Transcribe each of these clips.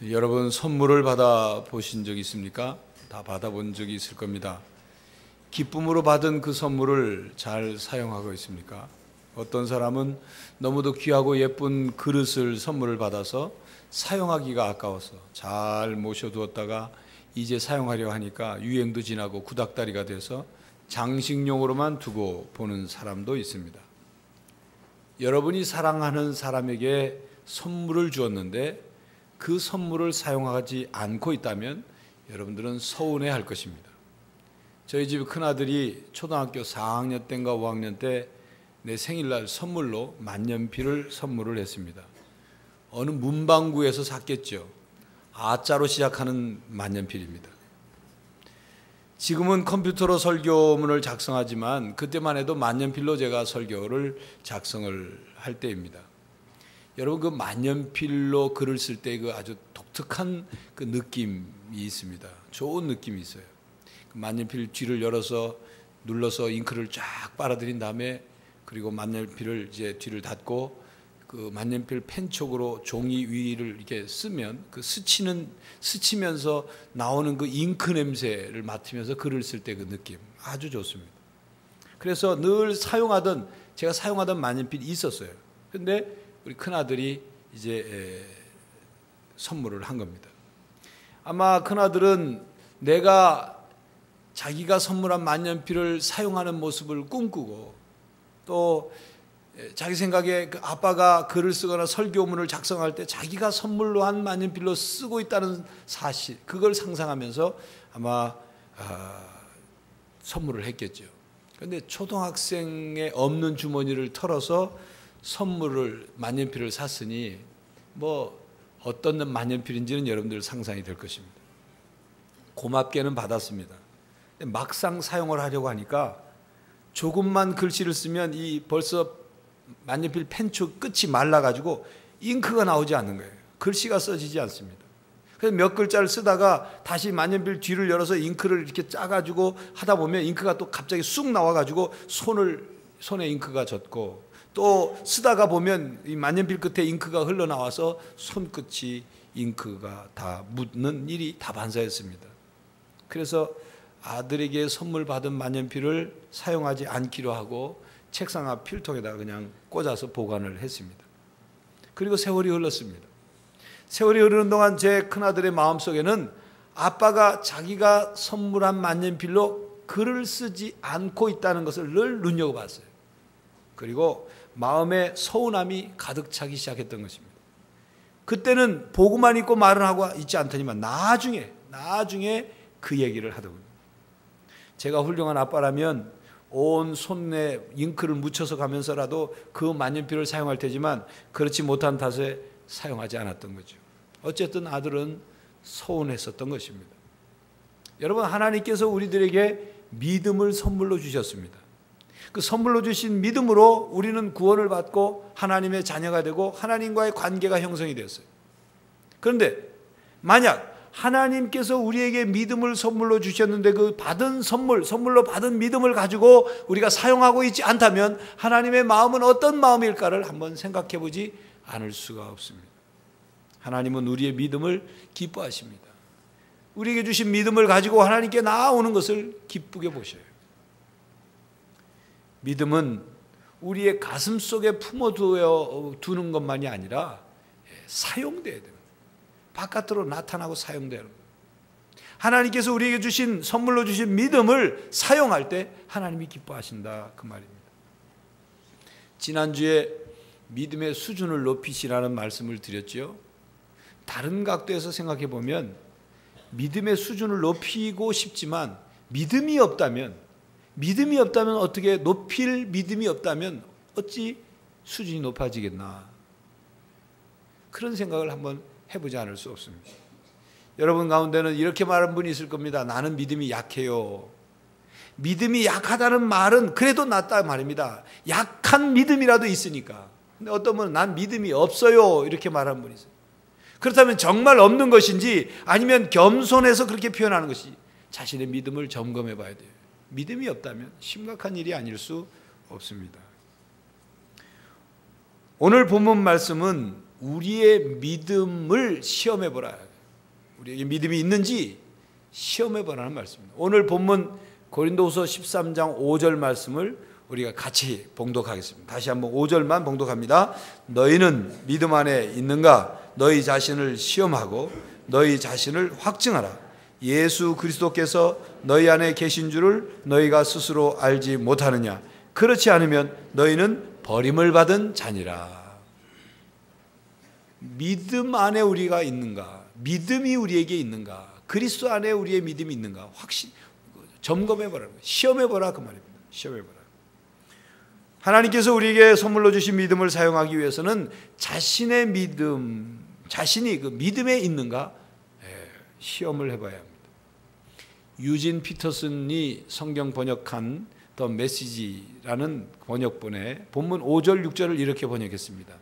여러분 선물을 받아 보신 적 있습니까? 다 받아본 적이 있을 겁니다. 기쁨으로 받은 그 선물을 잘 사용하고 있습니까? 어떤 사람은 너무도 귀하고 예쁜 그릇을 선물을 받아서 사용하기가 아까워서 잘 모셔두었다가 이제 사용하려 하니까 유행도 지나고 구닥다리가 돼서 장식용으로만 두고 보는 사람도 있습니다. 여러분이 사랑하는 사람에게 선물을 주었는데 그 선물을 사용하지 않고 있다면 여러분들은 서운해할 것입니다. 저희 집 큰아들이 초등학교 4학년 때인가 5학년 때 내 생일날 선물로 만년필을 선물을 했습니다. 어느 문방구에서 샀겠죠. 아자로 시작하는 만년필입니다. 지금은 컴퓨터로 설교문을 작성하지만 그때만 해도 만년필로 제가 설교를 작성을 할 때입니다. 여러분 그 만년필로 글을 쓸 때 그 아주 독특한 그 느낌이 있습니다. 좋은 느낌이 있어요. 그 만년필 뒤를 열어서 눌러서 잉크를 쫙 빨아들인 다음에 그리고 만년필을 이제 뒤를 닫고 그 만년필 펜촉으로 종이 위를 이렇게 쓰면 그 스치면서 나오는 그 잉크 냄새를 맡으면서 글을 쓸 때 그 느낌 아주 좋습니다. 그래서 늘 제가 사용하던 만년필이 있었어요. 근데 우리 큰아들이 이제 선물을 한 겁니다. 아마 큰아들은 자기가 선물한 만년필을 사용하는 모습을 꿈꾸고 또 자기 생각에 그 아빠가 글을 쓰거나 설교문을 작성할 때 자기가 선물로 한 만년필로 쓰고 있다는 사실, 그걸 상상하면서 아마 선물을 했겠죠. 그런데 초등학생의 없는 주머니를 털어서 만년필을 샀으니 뭐 어떤 만년필인지는 여러분들 상상이 될 것입니다. 고맙게는 받았습니다. 막상 사용을 하려고 하니까 조금만 글씨를 쓰면 벌써 만년필 펜촉 끝이 말라가지고 잉크가 나오지 않는 거예요. 글씨가 써지지 않습니다. 그래서 몇 글자를 쓰다가 다시 만년필 뒤를 열어서 잉크를 이렇게 짜가지고 하다 보면 잉크가 또 갑자기 쑥 나와가지고 손에 잉크가 젖고 또 쓰다가 보면 이 만년필 끝에 잉크가 흘러나와서 손끝이 잉크가 다 묻는 일이 다반사였습니다. 그래서 아들에게 선물 받은 만년필을 사용하지 않기로 하고 책상 앞 필통에다가 그냥 꽂아서 보관을 했습니다. 그리고 세월이 흘렀습니다. 세월이 흐르는 동안 제 큰아들의 마음속에는 아빠가 자기가 선물한 만년필로 글을 쓰지 않고 있다는 것을 늘 눈여겨봤어요. 그리고 마음에 서운함이 가득 차기 시작했던 것입니다. 그때는 보고만 있고 말은 하고 있지 않더니만 나중에 그 얘기를 하더군요. 제가 훌륭한 아빠라면 온 손에 잉크를 묻혀서 가면서라도 그 만년필을 사용할 테지만 그렇지 못한 탓에 사용하지 않았던 거죠. 어쨌든 아들은 서운했었던 것입니다. 여러분, 하나님께서 우리들에게 믿음을 선물로 주셨습니다. 그 선물로 주신 믿음으로 우리는 구원을 받고 하나님의 자녀가 되고 하나님과의 관계가 형성이 되었어요. 그런데 만약 하나님께서 우리에게 믿음을 선물로 주셨는데 그 선물로 받은 믿음을 가지고 우리가 사용하고 있지 않다면 하나님의 마음은 어떤 마음일까를 한번 생각해 보지 않을 수가 없습니다. 하나님은 우리의 믿음을 기뻐하십니다. 우리에게 주신 믿음을 가지고 하나님께 나아오는 것을 기쁘게 보셔요. 믿음은 우리의 가슴 속에 품어두는 것만이 아니라 사용돼야 됩니다. 바깥으로 나타나고 사용되는 거예요. 하나님께서 우리에게 주신 선물로 주신 믿음을 사용할 때 하나님이 기뻐하신다 그 말입니다. 지난주에 믿음의 수준을 높이시라는 말씀을 드렸죠. 다른 각도에서 생각해 보면 믿음의 수준을 높이고 싶지만 믿음이 없다면 어떻게 높일 믿음이 없다면 어찌 수준이 높아지겠나. 그런 생각을 한번 해보지 않을 수 없습니다. 여러분 가운데는 이렇게 말하는 분이 있을 겁니다. 나는 믿음이 약해요. 믿음이 약하다는 말은 그래도 낫다 말입니다. 약한 믿음이라도 있으니까. 근데 어떤 분은 난 믿음이 없어요 이렇게 말하는 분이 있어요. 그렇다면 정말 없는 것인지 아니면 겸손해서 그렇게 표현하는 것이 자신의 믿음을 점검해 봐야 돼요. 믿음이 없다면 심각한 일이 아닐 수 없습니다. 오늘 본문 말씀은 우리의 믿음을 시험해 보라. 우리에게 믿음이 있는지 시험해 보라는 말씀입니다. 오늘 본문 고린도후서 13장 5절 말씀을 우리가 같이 봉독하겠습니다. 다시 한번 5절만 봉독합니다. 너희는 믿음 안에 있는가? 너희 자신을 시험하고 너희 자신을 확증하라. 예수 그리스도께서 너희 안에 계신 줄을 너희가 스스로 알지 못하느냐? 그렇지 않으면 너희는 버림을 받은 자니라. 믿음 안에 우리가 있는가? 믿음이 우리에게 있는가? 그리스도 안에 우리의 믿음이 있는가? 점검해 보라. 시험해 보라 그 말입니다. 시험해 보라. 하나님께서 우리에게 선물로 주신 믿음을 사용하기 위해서는 자신의 믿음, 자신이 그 믿음에 있는가 시험을 해봐야 합니다. 유진 피터슨이 성경 번역한 더 메시지라는 번역본에 본문 5절 6절을 이렇게 번역했습니다.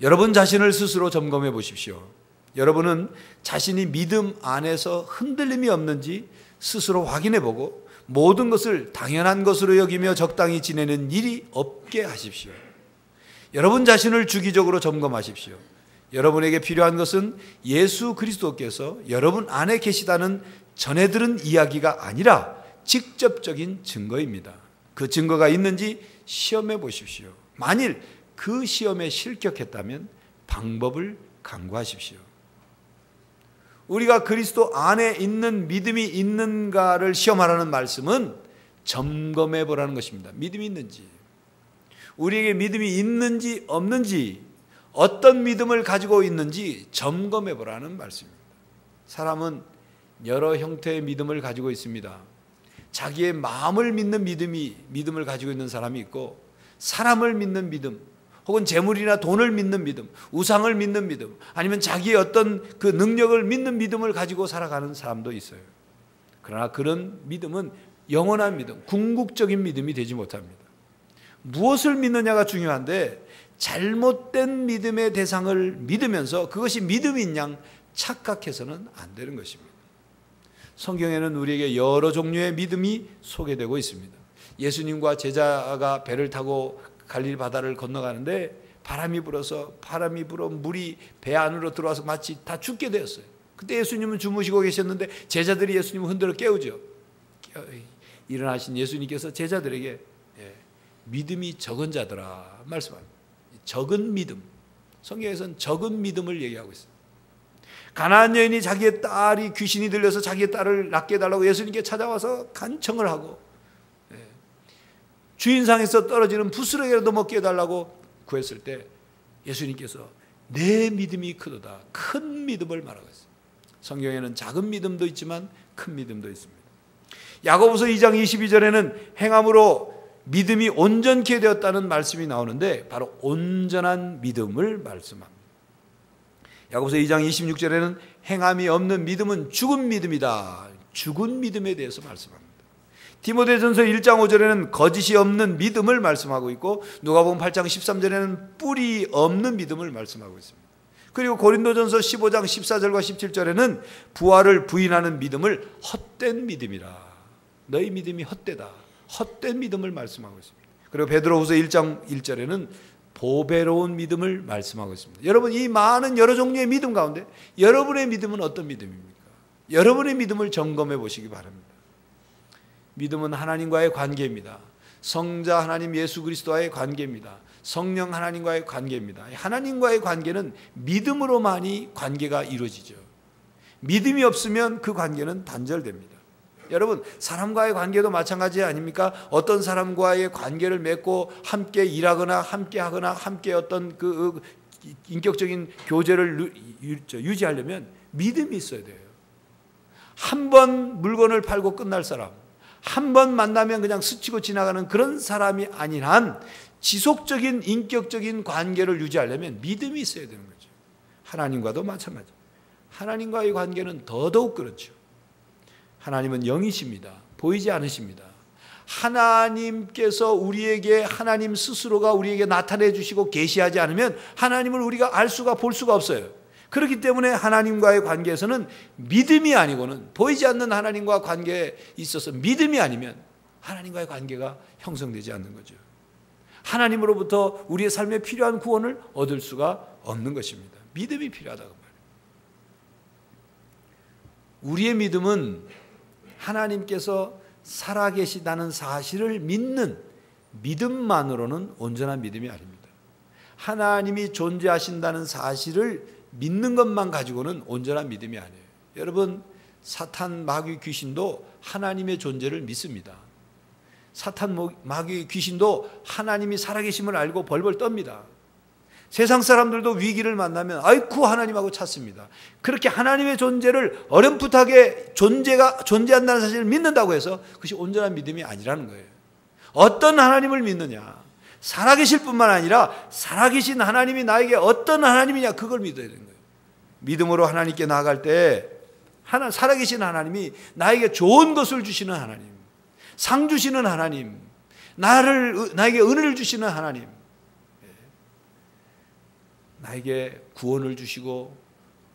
여러분 자신을 스스로 점검해 보십시오. 여러분은 자신이 믿음 안에서 흔들림이 없는지 스스로 확인해 보고 모든 것을 당연한 것으로 여기며 적당히 지내는 일이 없게 하십시오. 여러분 자신을 주기적으로 점검하십시오. 여러분에게 필요한 것은 예수 그리스도께서 여러분 안에 계시다는 전해 들은 이야기가 아니라 직접적인 증거입니다. 그 증거가 있는지 시험해 보십시오. 만일 그 시험에 실격했다면 방법을 강구하십시오. 우리가 그리스도 안에 있는 믿음이 있는가를 시험하라는 말씀은 점검해 보라는 것입니다. 믿음이 있는지, 우리에게 믿음이 있는지 없는지, 어떤 믿음을 가지고 있는지 점검해 보라는 말씀입니다. 사람은 여러 형태의 믿음을 가지고 있습니다. 자기의 마음을 믿는 믿음을 가지고 있는 사람이 있고, 사람을 믿는 믿음, 혹은 재물이나 돈을 믿는 믿음, 우상을 믿는 믿음, 아니면 자기의 어떤 그 능력을 믿는 믿음을 가지고 살아가는 사람도 있어요. 그러나 그런 믿음은 영원한 믿음, 궁극적인 믿음이 되지 못합니다. 무엇을 믿느냐가 중요한데, 잘못된 믿음의 대상을 믿으면서 그것이 믿음인 양 착각해서는 안 되는 것입니다. 성경에는 우리에게 여러 종류의 믿음이 소개되고 있습니다. 예수님과 제자가 배를 타고 갈릴리 바다를 건너가는데 바람이 불어 물이 배 안으로 들어와서 마치 다 죽게 되었어요. 그때 예수님은 주무시고 계셨는데 제자들이 예수님을 흔들어 깨우죠. 일어나신 예수님께서 제자들에게 믿음이 적은 자들아 말씀합니다. 적은 믿음, 성경에서는 적은 믿음을 얘기하고 있어요. 가나안 여인이 자기의 딸이 귀신이 들려서 자기의 딸을 낫게 해달라고 예수님께 찾아와서 간청을 하고, 주인상에서 떨어지는 부스러기라도 먹게 해달라고 구했을 때 예수님께서 내 믿음이 크도다, 큰 믿음을 말하고 있어요. 성경에는 작은 믿음도 있지만 큰 믿음도 있습니다. 야고보서 2장 22절에는 행함으로 믿음이 온전케 되었다는 말씀이 나오는데 바로 온전한 믿음을 말씀합니다. 야고보서 2장 26절에는 행함이 없는 믿음은 죽은 믿음이다. 죽은 믿음에 대해서 말씀합니다. 디모데전서 1장 5절에는 거짓이 없는 믿음을 말씀하고 있고, 누가복음 8장 13절에는 뿌리 없는 믿음을 말씀하고 있습니다. 그리고 고린도전서 15장 14절과 17절에는 부활을 부인하는 믿음을 헛된 믿음이라. 너희 믿음이 헛되다. 헛된 믿음을 말씀하고 있습니다. 그리고 베드로후서 1장 1절에는 보배로운 믿음을 말씀하고 있습니다. 여러분, 이 많은 여러 종류의 믿음 가운데 여러분의 믿음은 어떤 믿음입니까? 여러분의 믿음을 점검해 보시기 바랍니다. 믿음은 하나님과의 관계입니다. 성자 하나님 예수 그리스도와의 관계입니다. 성령 하나님과의 관계입니다. 하나님과의 관계는 믿음으로만이 관계가 이루어지죠. 믿음이 없으면 그 관계는 단절됩니다. 여러분, 사람과의 관계도 마찬가지 아닙니까? 어떤 사람과의 관계를 맺고 함께 일하거나 함께 하거나 함께 어떤 그 인격적인 교제를 유지하려면 믿음이 있어야 돼요. 한 번 물건을 팔고 끝날 사람, 한 번 만나면 그냥 스치고 지나가는 그런 사람이 아닌 한 지속적인 인격적인 관계를 유지하려면 믿음이 있어야 되는 거죠. 하나님과도 마찬가지. 하나님과의 관계는 더더욱 그렇죠. 하나님은 영이십니다. 보이지 않으십니다. 하나님께서 우리에게, 하나님 스스로가 우리에게 나타내 주시고 계시하지 않으면 하나님을 우리가 알 수가 볼 수가 없어요. 그렇기 때문에 하나님과의 관계에서는 믿음이 아니고는, 보이지 않는 하나님과 관계에 있어서 믿음이 아니면 하나님과의 관계가 형성되지 않는 거죠. 하나님으로부터 우리의 삶에 필요한 구원을 얻을 수가 없는 것입니다. 믿음이 필요하다고 말해요. 우리의 믿음은 하나님께서 살아계시다는 사실을 믿는 믿음만으로는 온전한 믿음이 아닙니다. 하나님이 존재하신다는 사실을 믿는 것만 가지고는 온전한 믿음이 아니에요. 여러분, 사탄, 마귀, 귀신도 하나님의 존재를 믿습니다. 사탄, 마귀, 귀신도 하나님이 살아계심을 알고 벌벌 떱니다. 세상 사람들도 위기를 만나면 아이쿠 하나님하고 찾습니다. 그렇게 하나님의 존재를 어렴풋하게 존재한다는 사실을 믿는다고 해서 그것이 온전한 믿음이 아니라는 거예요. 어떤 하나님을 믿느냐, 살아계실 뿐만 아니라 살아계신 하나님이 나에게 어떤 하나님이냐, 그걸 믿어야 되는 거예요. 믿음으로 하나님께 나아갈 때 살아계신 하나님이 나에게 좋은 것을 주시는 하나님, 상 주시는 하나님, 나에게 은혜를 주시는 하나님, 나에게 구원을 주시고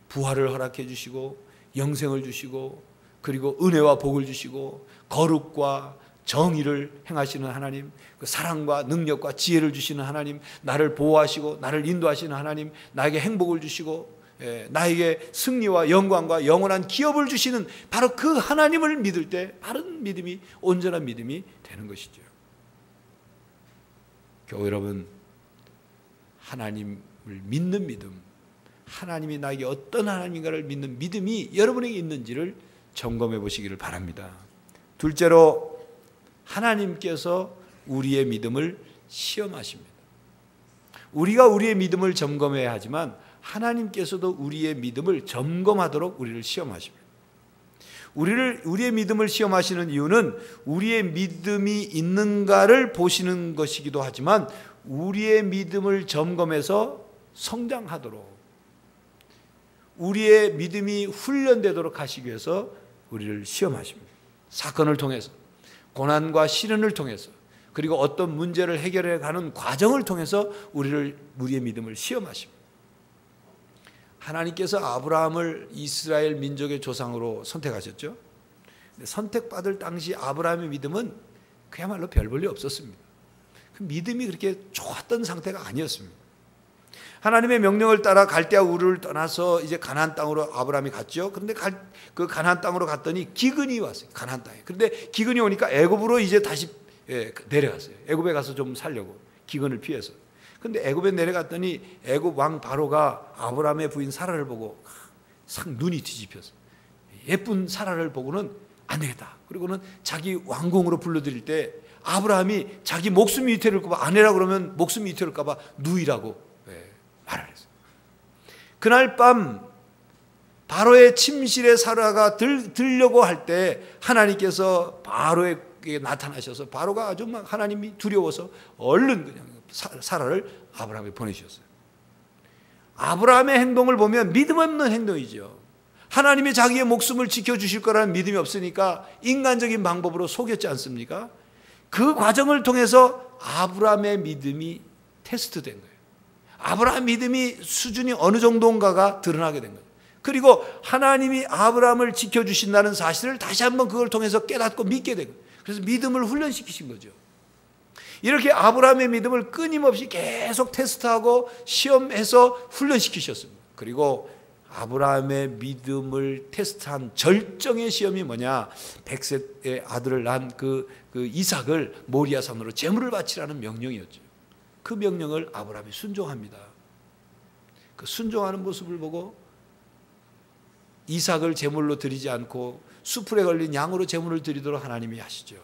부활을 허락해 주시고 영생을 주시고 그리고 은혜와 복을 주시고 거룩과 정의를 행하시는 하나님, 그 사랑과 능력과 지혜를 주시는 하나님, 나를 보호하시고 나를 인도하시는 하나님, 나에게 행복을 주시고 나에게 승리와 영광과 영원한 기업을 주시는 바로 그 하나님을 믿을 때 바른 믿음이, 온전한 믿음이 되는 것이죠. 교회 여러분, 하나님을 믿는 믿음, 하나님이 나에게 어떤 하나님인가를 믿는 믿음이 여러분에게 있는지를 점검해 보시기를 바랍니다. 둘째로, 하나님께서 우리의 믿음을 시험하십니다. 우리가 우리의 믿음을 점검해야 하지만 하나님께서도 우리의 믿음을 점검하도록 우리를 시험하십니다. 우리의 믿음을 시험하시는 이유는 우리의 믿음이 있는가를 보시는 것이기도 하지만 우리의 믿음을 점검해서 성장하도록, 우리의 믿음이 훈련되도록 하시기 위해서 우리를 시험하십니다. 사건을 통해서, 고난과 시련을 통해서, 그리고 어떤 문제를 해결해 가는 과정을 통해서 우리의 믿음을 시험하십니다. 하나님께서 아브라함을 이스라엘 민족의 조상으로 선택하셨죠. 선택받을 당시 아브라함의 믿음은 그야말로 별 볼일 없었습니다. 그 믿음이 그렇게 좋았던 상태가 아니었습니다. 하나님의 명령을 따라 갈대아 우르를 떠나서 이제 가나안 땅으로 아브라함이 갔죠. 그런데 그 가나안 땅으로 갔더니 기근이 왔어요. 가나안 땅에. 그런데 기근이 오니까 애굽으로 이제 다시 내려갔어요. 애굽에 가서 좀 살려고, 기근을 피해서. 그런데 애굽에 내려갔더니 애굽 왕 바로가 아브라함의 부인 사라를 보고 상 눈이 뒤집혔어요. 예쁜 사라를 보고는 안 되겠다. 그리고는 자기 왕궁으로 불러들일 때 아브라함이 자기 목숨 위태로울까 봐, 아내라 그러면 목숨 위태로울까 봐 누이라고 말을 했어요. 그날 밤 바로의 침실에 사라가 들려고 할 때 하나님께서 바로에게 나타나셔서 바로가 아주 막 하나님이 두려워서 얼른 그냥 사라를 아브라함에 보내주셨어요. 아브라함의 행동을 보면 믿음 없는 행동이죠. 하나님이 자기의 목숨을 지켜주실 거라는 믿음이 없으니까 인간적인 방법으로 속였지 않습니까? 그 과정을 통해서 아브라함의 믿음이 테스트된 거예요. 아브라함 믿음이 수준이 어느 정도인가가 드러나게 된 거예요. 그리고 하나님이 아브라함을 지켜주신다는 사실을 다시 한번 그걸 통해서 깨닫고 믿게 된 거예요. 그래서 믿음을 훈련시키신 거죠. 이렇게 아브라함의 믿음을 끊임없이 계속 테스트하고 시험해서 훈련시키셨습니다. 그리고 아브라함의 믿음을 테스트한 절정의 시험이 뭐냐? 100세의 아들을 낳은 그 이삭을 모리아산으로 제물을 바치라는 명령이었죠. 그 명령을 아브라함이 순종합니다. 그 순종하는 모습을 보고 이삭을 제물로 드리지 않고 수풀에 걸린 양으로 제물을 드리도록 하나님이 하시죠.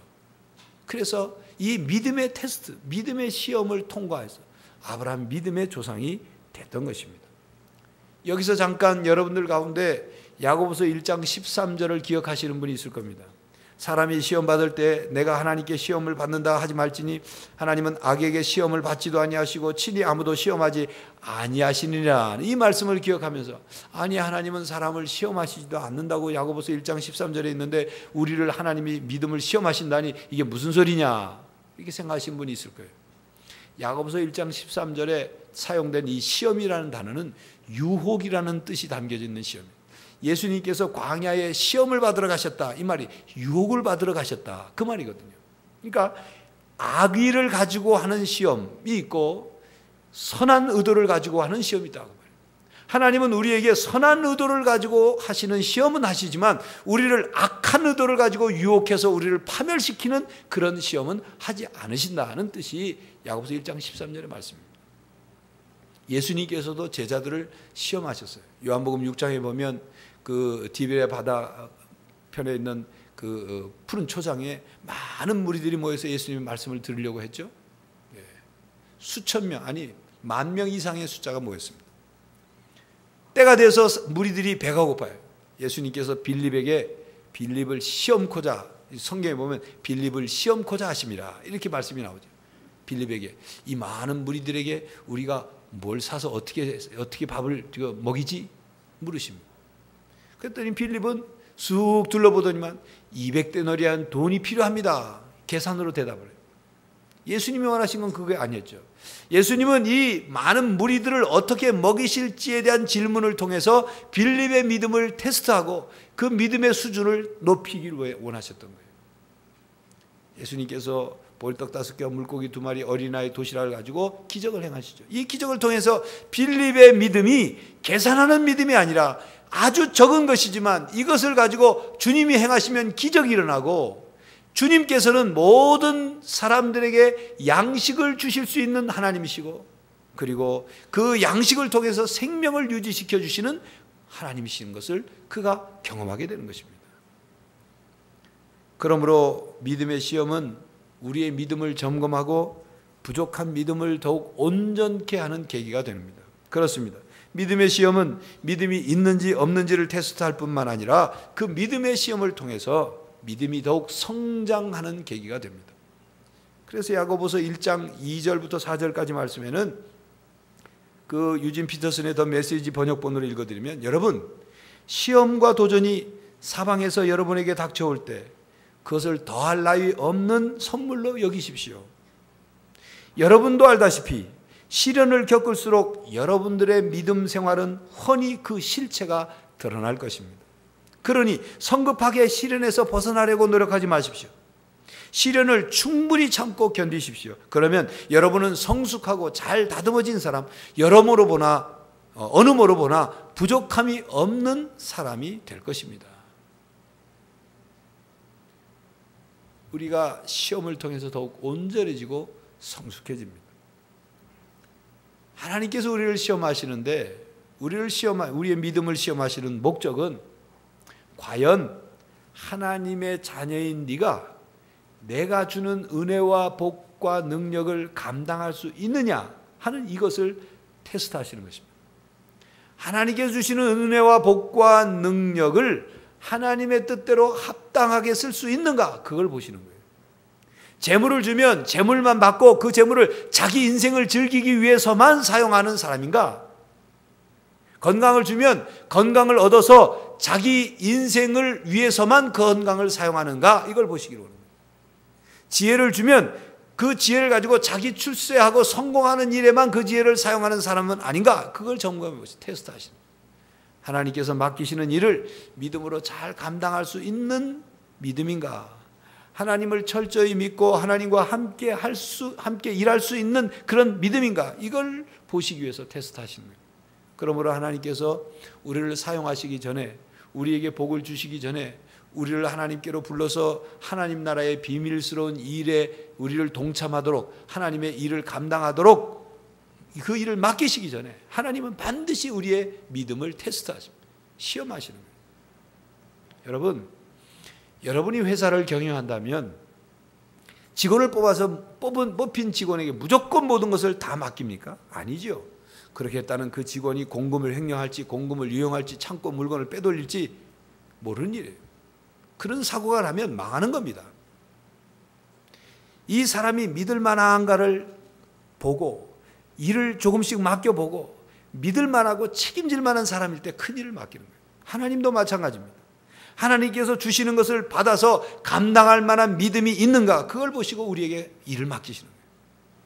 그래서 이 믿음의 테스트, 믿음의 시험을 통과해서 아브라함 믿음의 조상이 됐던 것입니다. 여기서 잠깐 여러분들 가운데 야고보서 1장 13절을 기억하시는 분이 있을 겁니다. 사람이 시험 받을 때 내가 하나님께 시험을 받는다 하지 말지니 하나님은 악에게 시험을 받지도 아니하시고 친히 아무도 시험하지 아니하시니라. 이 말씀을 기억하면서 아니 하나님은 사람을 시험하시지도 않는다고 야고보서 1장 13절에 있는데 우리를 하나님이 믿음을 시험하신다니 이게 무슨 소리냐 이렇게 생각하시는 분이 있을 거예요. 야고보서 1장 13절에 사용된 이 시험이라는 단어는 유혹이라는 뜻이 담겨져 있는 시험이에요. 예수님께서 광야에 시험을 받으러 가셨다. 이 말이 유혹을 받으러 가셨다. 그 말이거든요. 그러니까 악의를 가지고 하는 시험이 있고 선한 의도를 가지고 하는 시험이 있다고 말해요. 하나님은 우리에게 선한 의도를 가지고 하시는 시험은 하시지만 우리를 악한 의도를 가지고 유혹해서 우리를 파멸시키는 그런 시험은 하지 않으신다는 뜻이 야고보서 1장 13절의 말씀입니다. 예수님께서도 제자들을 시험하셨어요. 요한복음 6장에 보면 그 디베랴 바다 편에 있는 그 푸른 초장에 많은 무리들이 모여서 예수님의 말씀을 들으려고 했죠. 수천 명, 아니 10,000명 이상의 숫자가 모였습니다. 때가 돼서 무리들이 배가 고파요. 예수님께서 빌립을 시험코자, 성경에 보면 빌립을 시험코자 하심이라 이렇게 말씀이 나오죠. 빌립에게 이 많은 무리들에게 우리가 뭘 사서 어떻게 밥을 먹이지? 물으십니다. 그랬더니 빌립은 쑥 둘러보더니만 200데너리안 돈이 필요합니다. 계산으로 대답을 해요. 예수님이 원하신 건 그게 아니었죠. 예수님은 이 많은 무리들을 어떻게 먹이실지에 대한 질문을 통해서 빌립의 믿음을 테스트하고 그 믿음의 수준을 높이기를 원하셨던 거예요. 예수님께서 보리떡 5개와 물고기 2마리 어린아이 도시락을 가지고 기적을 행하시죠. 이 기적을 통해서 빌립의 믿음이 계산하는 믿음이 아니라 아주 적은 것이지만 이것을 가지고 주님이 행하시면 기적이 일어나고 주님께서는 모든 사람들에게 양식을 주실 수 있는 하나님이시고 그리고 그 양식을 통해서 생명을 유지시켜 주시는 하나님이신 것을 그가 경험하게 되는 것입니다. 그러므로 믿음의 시험은 우리의 믿음을 점검하고 부족한 믿음을 더욱 온전케 하는 계기가 됩니다. 그렇습니다. 믿음의 시험은 믿음이 있는지 없는지를 테스트할 뿐만 아니라 그 믿음의 시험을 통해서 믿음이 더욱 성장하는 계기가 됩니다. 그래서 야고보서 1장 2절부터 4절까지 말씀에는 그 유진 피터슨의 더 메시지 번역본으로 읽어드리면 여러분 시험과 도전이 사방에서 여러분에게 닥쳐올 때 그것을 더할 나위 없는 선물로 여기십시오. 여러분도 알다시피 시련을 겪을수록 여러분들의 믿음 생활은 훤히 그 실체가 드러날 것입니다. 그러니 성급하게 시련에서 벗어나려고 노력하지 마십시오. 시련을 충분히 참고 견디십시오. 그러면 여러분은 성숙하고 잘 다듬어진 사람, 여러모로 보나 어느 모로 보나 부족함이 없는 사람이 될 것입니다. 우리가 시험을 통해서 더욱 온전해지고 성숙해집니다. 하나님께서 우리를 시험하시는데 우리의 믿음을 시험하시는 목적은 과연 하나님의 자녀인 네가 내가 주는 은혜와 복과 능력을 감당할 수 있느냐 하는 이것을 테스트하시는 것입니다. 하나님께서 주시는 은혜와 복과 능력을 하나님의 뜻대로 합당하게 쓸 수 있는가 그걸 보시는 거예요. 재물을 주면 재물만 받고 그 재물을 자기 인생을 즐기기 위해서만 사용하는 사람인가? 건강을 주면 건강을 얻어서 자기 인생을 위해서만 그 건강을 사용하는가? 이걸 보시기로 합니다. 지혜를 주면 그 지혜를 가지고 자기 출세하고 성공하는 일에만 그 지혜를 사용하는 사람은 아닌가? 그걸 점검해 보시고 테스트하시는 거예요. 하나님께서 맡기시는 일을 믿음으로 잘 감당할 수 있는 믿음인가? 하나님을 철저히 믿고 하나님과 함께 일할 수 있는 그런 믿음인가? 이걸 보시기 위해서 테스트하시는 거예요. 그러므로 하나님께서 우리를 사용하시기 전에 우리에게 복을 주시기 전에 우리를 하나님께로 불러서 하나님 나라의 비밀스러운 일에 우리를 동참하도록 하나님의 일을 감당하도록 그 일을 맡기시기 전에 하나님은 반드시 우리의 믿음을 테스트하십니다. 시험하시는 거예요. 여러분, 여러분이 회사를 경영한다면 직원을 뽑힌 직원에게 무조건 모든 것을 다 맡깁니까? 아니죠. 그렇게 했다는 그 직원이 공금을 횡령할지 공금을 유용할지 창고 물건을 빼돌릴지 모르는 일이에요. 그런 사고가 나면 망하는 겁니다. 이 사람이 믿을 만한가를 보고 일을 조금씩 맡겨보고 믿을 만하고 책임질 만한 사람일 때 큰 일을 맡기는 거예요. 하나님도 마찬가지입니다. 하나님께서 주시는 것을 받아서 감당할 만한 믿음이 있는가 그걸 보시고 우리에게 일을 맡기시는 거예요.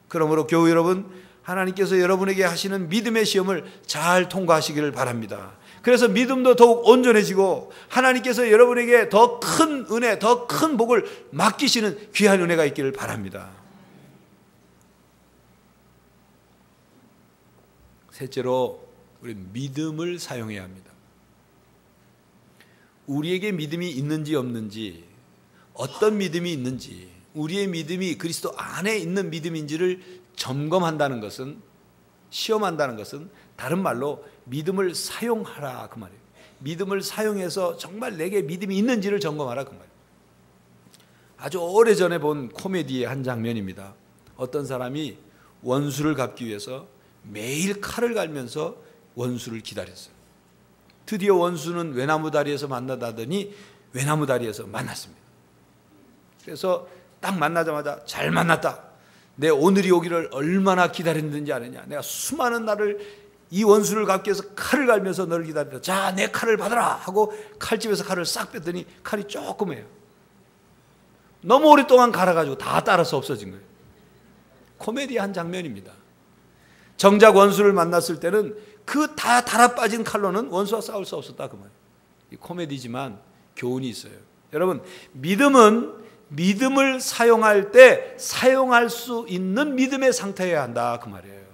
그러므로 교우 여러분, 하나님께서 여러분에게 하시는 믿음의 시험을 잘 통과하시기를 바랍니다. 그래서 믿음도 더욱 온전해지고 하나님께서 여러분에게 더 큰 은혜, 더 큰 복을 맡기시는 귀한 은혜가 있기를 바랍니다. 셋째로 우리 믿음을 사용해야 합니다. 우리에게 믿음이 있는지 없는지, 어떤 믿음이 있는지, 우리의 믿음이 그리스도 안에 있는 믿음인지를 점검한다는 것은, 시험한다는 것은 다른 말로 믿음을 사용하라 그 말이에요. 믿음을 사용해서 정말 내게 믿음이 있는지를 점검하라 그 말이에요. 아주 오래전에 본 코미디의 한 장면입니다. 어떤 사람이 원수를 갚기 위해서 매일 칼을 갈면서 원수를 기다렸어요. 드디어 원수는 외나무 다리에서 만나다더니 외나무 다리에서 만났습니다. 그래서 딱 만나자마자 잘 만났다. 내 오늘이 오기를 얼마나 기다렸는지 아느냐. 내가 수많은 날을 이 원수를 갚기 위해서 칼을 갈면서 너를 기다렸다. 자, 내 칼을 받아라 하고 칼집에서 칼을 싹 뺐더니 칼이 조그매요. 너무 오랫동안 갈아가지고 다 따라서 없어진 거예요. 코미디 한 장면입니다. 정작 원수를 만났을 때는 그 다 달아빠진 칼로는 원수와 싸울 수 없었다 그 말이에요. 이 코미디지만 교훈이 있어요. 여러분, 믿음은 믿음을 사용할 때 사용할 수 있는 믿음의 상태여야 한다 그 말이에요.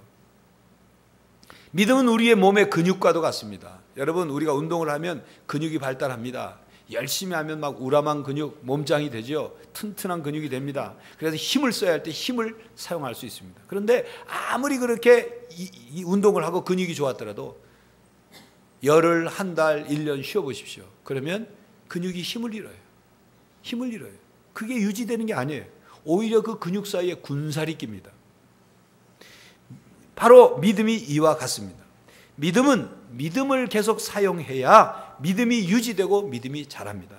믿음은 우리의 몸의 근육과도 같습니다. 여러분, 우리가 운동을 하면 근육이 발달합니다. 열심히 하면 막 우람한 근육, 몸짱이 되죠. 튼튼한 근육이 됩니다. 그래서 힘을 써야 할 때 힘을 사용할 수 있습니다. 그런데 아무리 그렇게 이 운동을 하고 근육이 좋았더라도 열흘, 한 달, 1년 쉬어보십시오. 그러면 근육이 힘을 잃어요. 힘을 잃어요. 그게 유지되는 게 아니에요. 오히려 그 근육 사이에 군살이 낍니다. 바로 믿음이 이와 같습니다. 믿음은 믿음을 계속 사용해야 믿음이 유지되고 믿음이 자랍니다.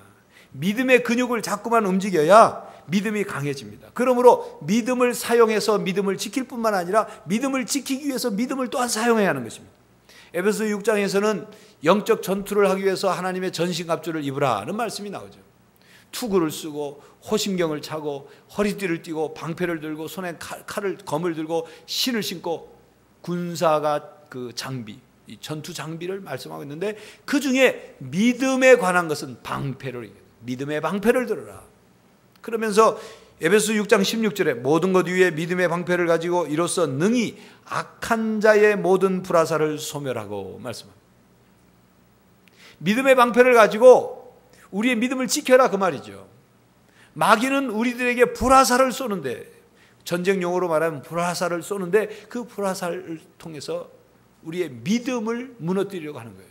믿음의 근육을 자꾸만 움직여야 믿음이 강해집니다. 그러므로 믿음을 사용해서 믿음을 지킬 뿐만 아니라 믿음을 지키기 위해서 믿음을 또한 사용해야 하는 것입니다. 에베소 6장에서는 영적 전투를 하기 위해서 하나님의 전신갑주를 입으라는 말씀이 나오죠. 투구를 쓰고 호심경을 차고 허리띠를 띠고 방패를 들고 손에 검을 들고 신을 신고 군사가 그 장비, 이 전투 장비를 말씀하고 있는데 그 중에 믿음에 관한 것은 방패를, 믿음의 방패를 들어라. 그러면서 에베소 6장 16절에 모든 것 위에 믿음의 방패를 가지고 이로써 능히 악한 자의 모든 불화살을 소멸하고 말씀합니다. 믿음의 방패를 가지고 우리의 믿음을 지켜라 그 말이죠. 마귀는 우리들에게 불화살을 쏘는데, 전쟁 용어로 말하면 불화살을 쏘는데 그 불화살을 통해서 우리의 믿음을 무너뜨리려고 하는 거예요.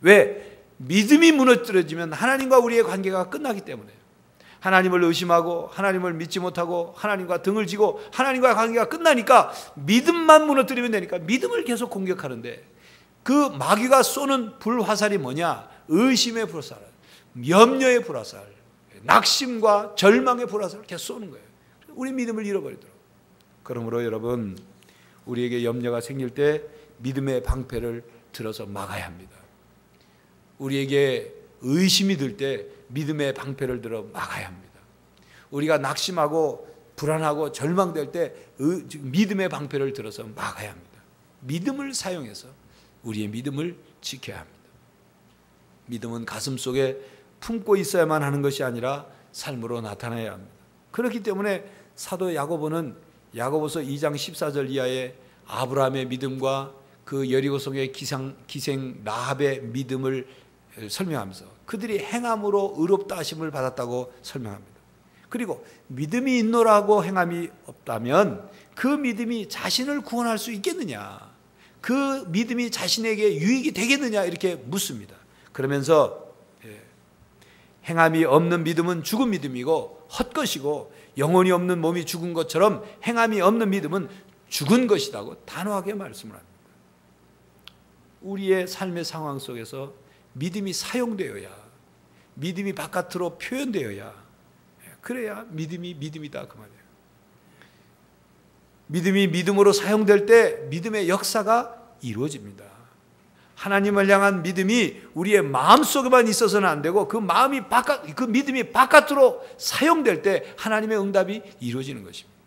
왜? 믿음이 무너뜨려지면 하나님과 우리의 관계가 끝나기 때문에. 하나님을 의심하고 하나님을 믿지 못하고 하나님과 등을 지고 하나님과의 관계가 끝나니까 믿음만 무너뜨리면 되니까 믿음을 계속 공격하는데, 그 마귀가 쏘는 불화살이 뭐냐? 의심의 불화살, 염려의 불화살, 낙심과 절망의 불화살을 계속 쏘는 거예요. 우리 믿음을 잃어버리도록. 그러므로 여러분, 우리에게 염려가 생길 때 믿음의 방패를 들어서 막아야 합니다. 우리에게 의심이 들 때 믿음의 방패를 들어 막아야 합니다. 우리가 낙심하고 불안하고 절망될 때 믿음의 방패를 들어서 막아야 합니다. 믿음을 사용해서 우리의 믿음을 지켜야 합니다. 믿음은 가슴 속에 품고 있어야만 하는 것이 아니라 삶으로 나타나야 합니다. 그렇기 때문에 사도 야고보는 야고보서 2장 14절 이하에 아브라함의 믿음과 그 여리고성의 기생 라합의 믿음을 설명하면서 그들이 행함으로 의롭다 하심을 받았다고 설명합니다. 그리고 믿음이 있노라고 행함이 없다면 그 믿음이 자신을 구원할 수 있겠느냐, 그 믿음이 자신에게 유익이 되겠느냐 이렇게 묻습니다. 그러면서 행함이 없는 믿음은 죽은 믿음이고 헛것이고 영혼이 없는 몸이 죽은 것처럼 행함이 없는 믿음은 죽은 것이라고 단호하게 말씀을 합니다. 우리의 삶의 상황 속에서 믿음이 사용되어야, 믿음이 바깥으로 표현되어야, 그래야 믿음이 믿음이다 그 말이에요. 믿음이 믿음으로 사용될 때 믿음의 역사가 이루어집니다. 하나님을 향한 믿음이 우리의 마음속에만 있어서는 안 되고 그 믿음이 바깥으로 사용될 때 하나님의 응답이 이루어지는 것입니다.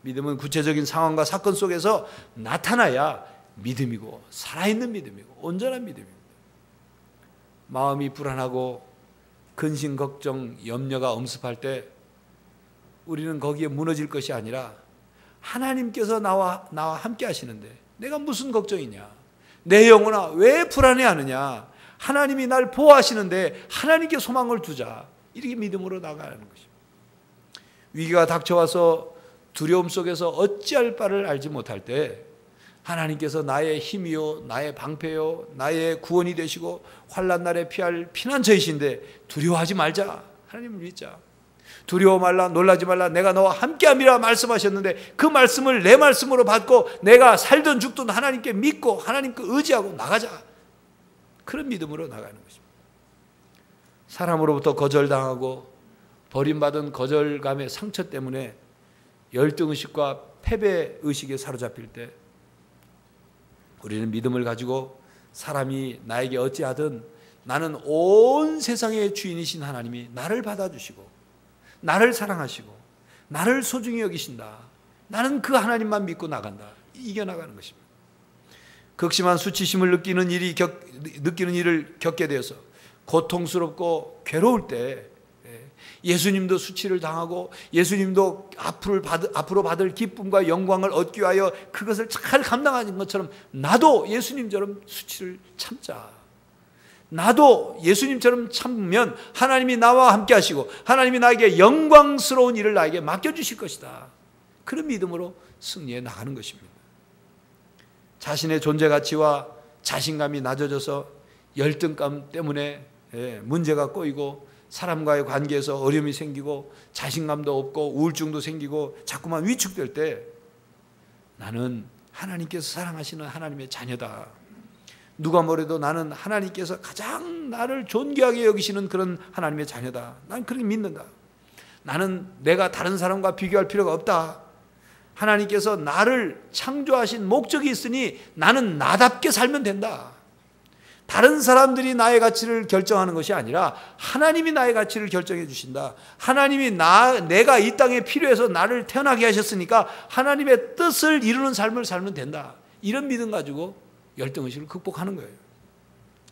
믿음은 구체적인 상황과 사건 속에서 나타나야 믿음이고 살아있는 믿음이고 온전한 믿음입니다. 마음이 불안하고 근심, 걱정, 염려가 엄습할 때 우리는 거기에 무너질 것이 아니라 하나님께서 나와 함께 하시는데 내가 무슨 걱정이냐, 내 영혼아 왜 불안해하느냐? 하나님이 날 보호하시는데 하나님께 소망을 두자. 이렇게 믿음으로 나가는 것입니다. 위기가 닥쳐와서 두려움 속에서 어찌할 바를 알지 못할 때 하나님께서 나의 힘이요 나의 방패요 나의 구원이 되시고 환난 날에 피할 피난처이신데 두려워하지 말자. 하나님을 믿자. 두려워 말라 놀라지 말라 내가 너와 함께함이라 말씀하셨는데 그 말씀을 내 말씀으로 받고 내가 살든 죽든 하나님께 믿고 하나님께 의지하고 나가자. 그런 믿음으로 나가는 것입니다. 사람으로부터 거절당하고 버림받은 거절감의 상처 때문에 열등의식과 패배의식에 사로잡힐 때 우리는 믿음을 가지고 사람이 나에게 어찌하든 나는 온 세상의 주인이신 하나님이 나를 받아주시고 나를 사랑하시고 나를 소중히 여기신다. 나는 그 하나님만 믿고 나간다. 이겨나가는 것입니다. 극심한 수치심을 느끼는 일을 겪게 되어서 고통스럽고 괴로울 때 예수님도 수치를 당하고 예수님도 앞으로 받을 기쁨과 영광을 얻기 위하여 그것을 잘 감당하는 것처럼 나도 예수님처럼 수치를 참자. 나도 예수님처럼 참으면 하나님이 나와 함께 하시고 하나님이 나에게 영광스러운 일을 나에게 맡겨주실 것이다. 그런 믿음으로 승리해 나가는 것입니다. 자신의 존재 가치와 자신감이 낮아져서 열등감 때문에 문제가 꼬이고 사람과의 관계에서 어려움이 생기고 자신감도 없고 우울증도 생기고 자꾸만 위축될 때 나는 하나님께서 사랑하시는 하나님의 자녀다. 누가 뭐래도 나는 하나님께서 가장 나를 존귀하게 여기시는 그런 하나님의 자녀다. 난 그렇게 믿는다. 나는 내가 다른 사람과 비교할 필요가 없다. 하나님께서 나를 창조하신 목적이 있으니 나는 나답게 살면 된다. 다른 사람들이 나의 가치를 결정하는 것이 아니라 하나님이 나의 가치를 결정해 주신다. 하나님이 내가 이 땅에 필요해서 나를 태어나게 하셨으니까 하나님의 뜻을 이루는 삶을 살면 된다. 이런 믿음 가지고 열등의식을 극복하는 거예요.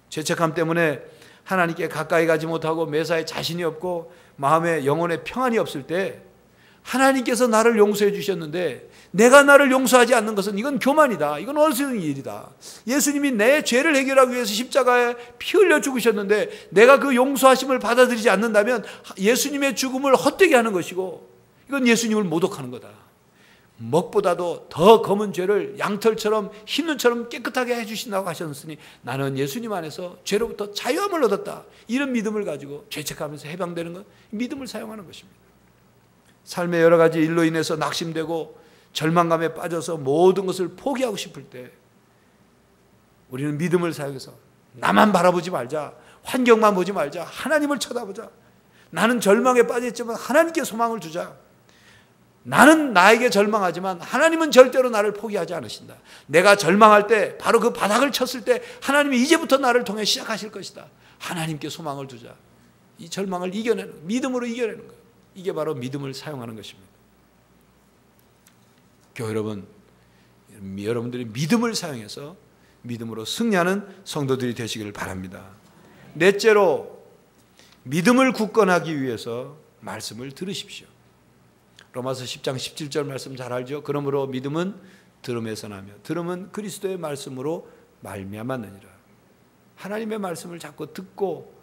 죄책감 때문에 하나님께 가까이 가지 못하고 매사에 자신이 없고 마음에 영혼에 평안이 없을 때 하나님께서 나를 용서해 주셨는데 내가 나를 용서하지 않는 것은 이건 교만이다. 이건 어리석은 일이다. 예수님이 내 죄를 해결하기 위해서 십자가에 피 흘려 죽으셨는데 내가 그 용서하심을 받아들이지 않는다면 예수님의 죽음을 헛되게 하는 것이고 이건 예수님을 모독하는 거다. 먹보다도 더 검은 죄를 양털처럼 흰 눈처럼 깨끗하게 해주신다고 하셨으니 나는 예수님 안에서 죄로부터 자유함을 얻었다. 이런 믿음을 가지고 죄책하면서 해방되는 것, 믿음을 사용하는 것입니다. 삶의 여러 가지 일로 인해서 낙심되고 절망감에 빠져서 모든 것을 포기하고 싶을 때 우리는 믿음을 사용해서 나만 바라보지 말자. 환경만 보지 말자. 하나님을 쳐다보자. 나는 절망에 빠졌지만 하나님께 소망을 두자. 나는 나에게 절망하지만 하나님은 절대로 나를 포기하지 않으신다. 내가 절망할 때 바로 그 바닥을 쳤을 때 하나님이 이제부터 나를 통해 시작하실 것이다. 하나님께 소망을 두자. 이 절망을 이겨내는, 믿음으로 이겨내는 거예요. 이게 바로 믿음을 사용하는 것입니다. 교회 여러분, 여러분들이 믿음을 사용해서 믿음으로 승리하는 성도들이 되시기를 바랍니다. 넷째로 믿음을 굳건하기 위해서 말씀을 들으십시오. 로마서 10장 17절 말씀 잘 알죠? 그러므로 믿음은 들음에서 나며 들음은 그리스도의 말씀으로 말미암았느니라. 하나님의 말씀을 자꾸 듣고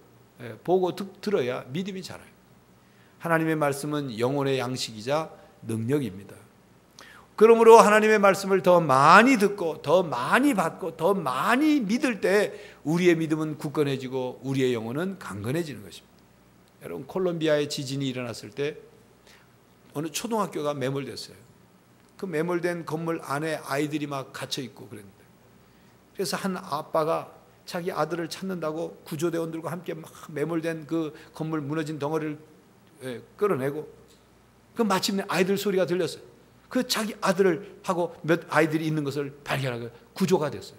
보고 들어야 믿음이 자라요. 하나님의 말씀은 영혼의 양식이자 능력입니다. 그러므로 하나님의 말씀을 더 많이 듣고 더 많이 받고 더 많이 믿을 때 우리의 믿음은 굳건해지고 우리의 영혼은 강건해지는 것입니다. 여러분, 콜롬비아에 지진이 일어났을 때 어느 초등학교가 매몰됐어요. 그 매몰된 건물 안에 아이들이 막 갇혀 있고 그랬는데, 그래서 한 아빠가 자기 아들을 찾는다고 구조대원들과 함께 막 매몰된 그 건물 무너진 덩어리를 끌어내고, 그 마침내 아이들 소리가 들렸어요. 그 자기 아들을 하고 몇 아이들이 있는 것을 발견하고 구조가 됐어요.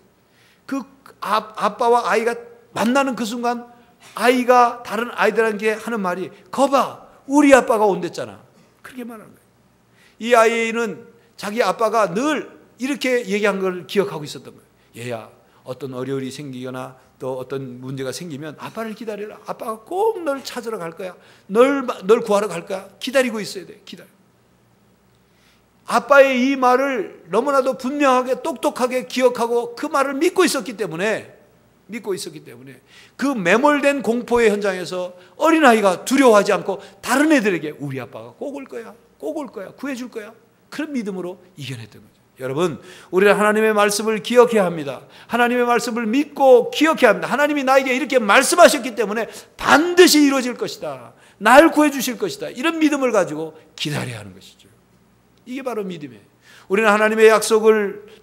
그 아빠와 아이가 만나는 그 순간 아이가 다른 아이들에게 하는 말이, 거봐, 우리 아빠가 온댔잖아. 그렇게 말하는 거예요. 이 아이는 자기 아빠가 늘 이렇게 얘기한 걸 기억하고 있었던 거예요. 얘야, 어떤 어려움이 생기거나 또 어떤 문제가 생기면 아빠를 기다려라. 아빠가 꼭 널 찾으러 갈 거야. 널 구하러 갈 거야. 기다리고 있어야 돼. 기다려. 아빠의 이 말을 너무나도 분명하게 똑똑하게 기억하고 그 말을 믿고 있었기 때문에 그 매몰된 공포의 현장에서 어린아이가 두려워하지 않고 다른 애들에게 우리 아빠가 꼭 올 거야, 꼭 올 거야, 구해줄 거야, 그런 믿음으로 이겨냈던 거죠. 여러분, 우리는 하나님의 말씀을 기억해야 합니다. 하나님의 말씀을 믿고 기억해야 합니다. 하나님이 나에게 이렇게 말씀하셨기 때문에 반드시 이루어질 것이다, 날 구해주실 것이다, 이런 믿음을 가지고 기다려야 하는 것이죠. 이게 바로 믿음이에요. 우리는 하나님의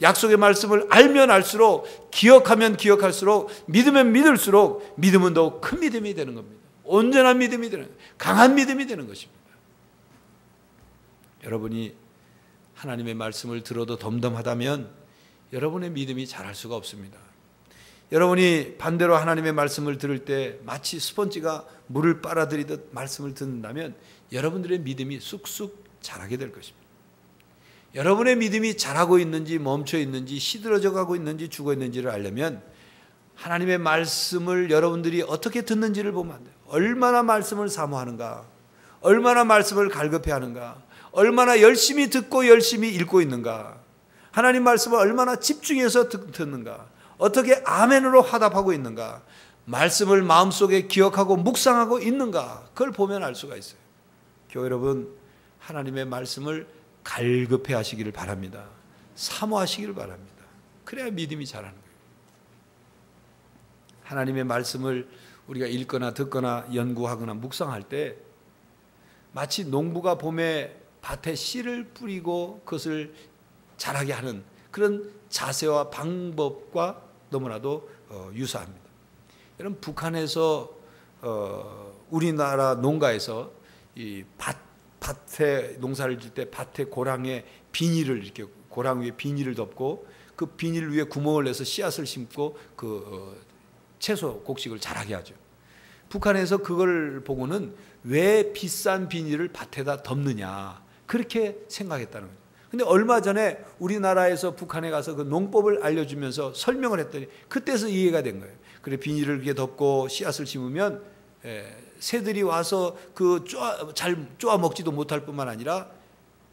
약속의 말씀을 알면 알수록, 기억하면 기억할수록, 믿으면 믿을수록 믿음은 더욱 큰 믿음이 되는 겁니다. 온전한 믿음이 되는, 강한 믿음이 되는 것입니다. 여러분이 하나님의 말씀을 들어도 덤덤하다면 여러분의 믿음이 자랄 수가 없습니다. 여러분이 반대로 하나님의 말씀을 들을 때 마치 스펀지가 물을 빨아들이듯 말씀을 듣는다면 여러분들의 믿음이 쑥쑥 자라게 될 것입니다. 여러분의 믿음이 자라고 있는지 멈춰 있는지 시들어져 가고 있는지 죽어 있는지를 알려면 하나님의 말씀을 여러분들이 어떻게 듣는지를 보면 안 돼요. 얼마나 말씀을 사모하는가, 얼마나 말씀을 갈급해 하는가, 얼마나 열심히 듣고 열심히 읽고 있는가, 하나님 말씀을 얼마나 집중해서 듣는가, 어떻게 아멘으로 화답하고 있는가, 말씀을 마음속에 기억하고 묵상하고 있는가, 그걸 보면 알 수가 있어요. 교회 여러분, 하나님의 말씀을 갈급해 하시기를 바랍니다. 사모하시기를 바랍니다. 그래야 믿음이 자라는 거예요. 하나님의 말씀을 우리가 읽거나 듣거나 연구하거나 묵상할 때 마치 농부가 봄에 밭에 씨를 뿌리고 그것을 자라게 하는 그런 자세와 방법과 너무나도 유사합니다. 여러분, 북한에서 우리나라 농가에서 이 밭에 농사를 질 때 밭에 고랑에 비닐을 이렇게 고랑 위에 비닐을 덮고 그 비닐 위에 구멍을 내서 씨앗을 심고 그 채소 곡식을 자라게 하죠. 북한에서 그걸 보고는 왜 비싼 비닐을 밭에다 덮느냐 그렇게 생각했다는 거죠. 근데 얼마 전에 우리나라에서 북한에 가서 그 농법을 알려주면서 설명을 했더니 그때서 이해가 된 거예요. 그래, 비닐을 이렇게 덮고 씨앗을 심으면 새들이 와서 잘 쪼아 먹지도 못할 뿐만 아니라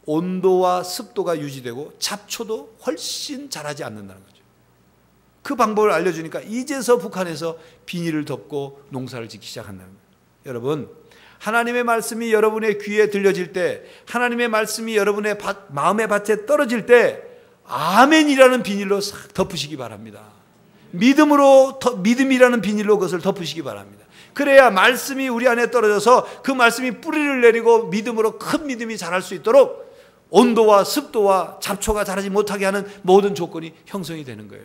온도와 습도가 유지되고 잡초도 훨씬 자라지 않는다는 거죠. 그 방법을 알려주니까 이제서 북한에서 비닐을 덮고 농사를 짓기 시작한다는 거예요. 여러분, 하나님의 말씀이 여러분의 귀에 들려질 때, 하나님의 말씀이 여러분의 마음의 밭에 떨어질 때 아멘이라는 비닐로 싹 덮으시기 바랍니다. 믿음이라는 비닐로 그것을 덮으시기 바랍니다. 그래야 말씀이 우리 안에 떨어져서 그 말씀이 뿌리를 내리고 믿음으로 큰 믿음이 자랄 수 있도록 온도와 습도와 잡초가 자라지 못하게 하는 모든 조건이 형성이 되는 거예요.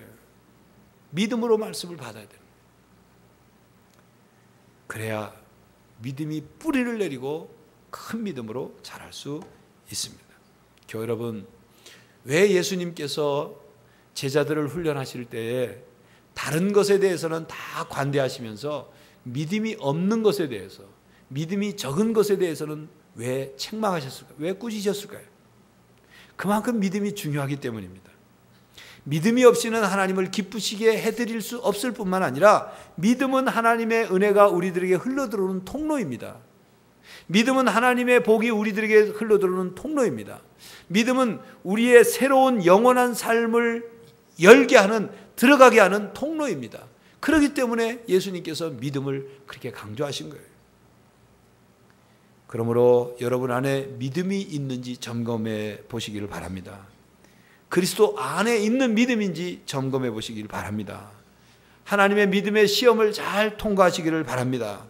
믿음으로 말씀을 받아야 되는 거예요. 그래야 믿음이 뿌리를 내리고 큰 믿음으로 자랄 수 있습니다. 교회 여러분, 왜 예수님께서 제자들을 훈련하실 때에 다른 것에 대해서는 다 관대하시면서 믿음이 없는 것에 대해서, 믿음이 적은 것에 대해서는 왜 책망하셨을까요? 왜 꾸짖으셨을까요? 그만큼 믿음이 중요하기 때문입니다. 믿음이 없이는 하나님을 기쁘시게 해드릴 수 없을 뿐만 아니라 믿음은 하나님의 은혜가 우리들에게 흘러들어오는 통로입니다. 믿음은 하나님의 복이 우리들에게 흘러들어오는 통로입니다. 믿음은 우리의 새로운 영원한 삶을 열게 하는, 들어가게 하는 통로입니다. 그렇기 때문에 예수님께서 믿음을 그렇게 강조하신 거예요. 그러므로 여러분 안에 믿음이 있는지 점검해 보시기를 바랍니다. 그리스도 안에 있는 믿음인지 점검해 보시기를 바랍니다. 하나님의 믿음의 시험을 잘 통과하시기를 바랍니다.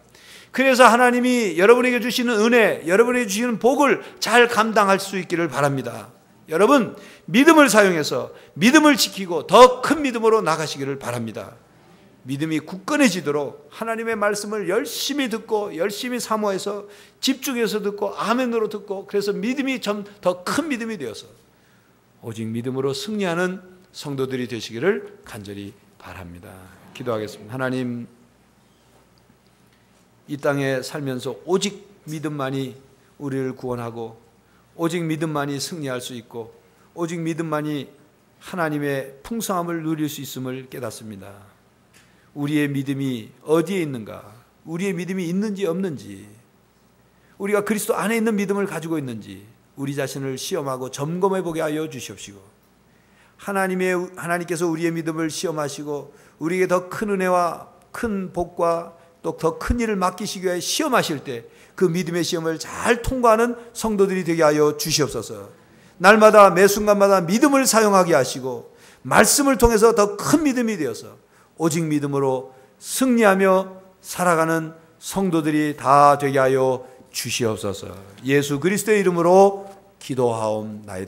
그래서 하나님이 여러분에게 주시는 은혜, 여러분에게 주시는 복을 잘 감당할 수 있기를 바랍니다. 여러분, 믿음을 사용해서 믿음을 지키고 더 큰 믿음으로 나가시기를 바랍니다. 믿음이 굳건해지도록 하나님의 말씀을 열심히 듣고 열심히 사모해서 집중해서 듣고 아멘으로 듣고, 그래서 믿음이 좀 더 큰 믿음이 되어서 오직 믿음으로 승리하는 성도들이 되시기를 간절히 바랍니다. 기도하겠습니다. 하나님, 이 땅에 살면서 오직 믿음만이 우리를 구원하고 오직 믿음만이 승리할 수 있고 오직 믿음만이 하나님의 풍성함을 누릴 수 있음을 깨닫습니다. 우리의 믿음이 어디에 있는가? 우리의 믿음이 있는지 없는지, 우리가 그리스도 안에 있는 믿음을 가지고 있는지, 우리 자신을 시험하고 점검해 보게 하여 주시옵시고, 하나님께서 우리의 믿음을 시험하시고 우리에게 더 큰 은혜와 큰 복과 또 더 큰 일을 맡기시기 위해 시험하실 때 그 믿음의 시험을 잘 통과하는 성도들이 되게 하여 주시옵소서. 날마다 매 순간마다 믿음을 사용하게 하시고 말씀을 통해서 더 큰 믿음이 되어서 오직 믿음으로 승리하며 살아가는 성도들이 다 되게 하여 주시옵소서. 예수 그리스도의 이름으로 기도하옵나이다.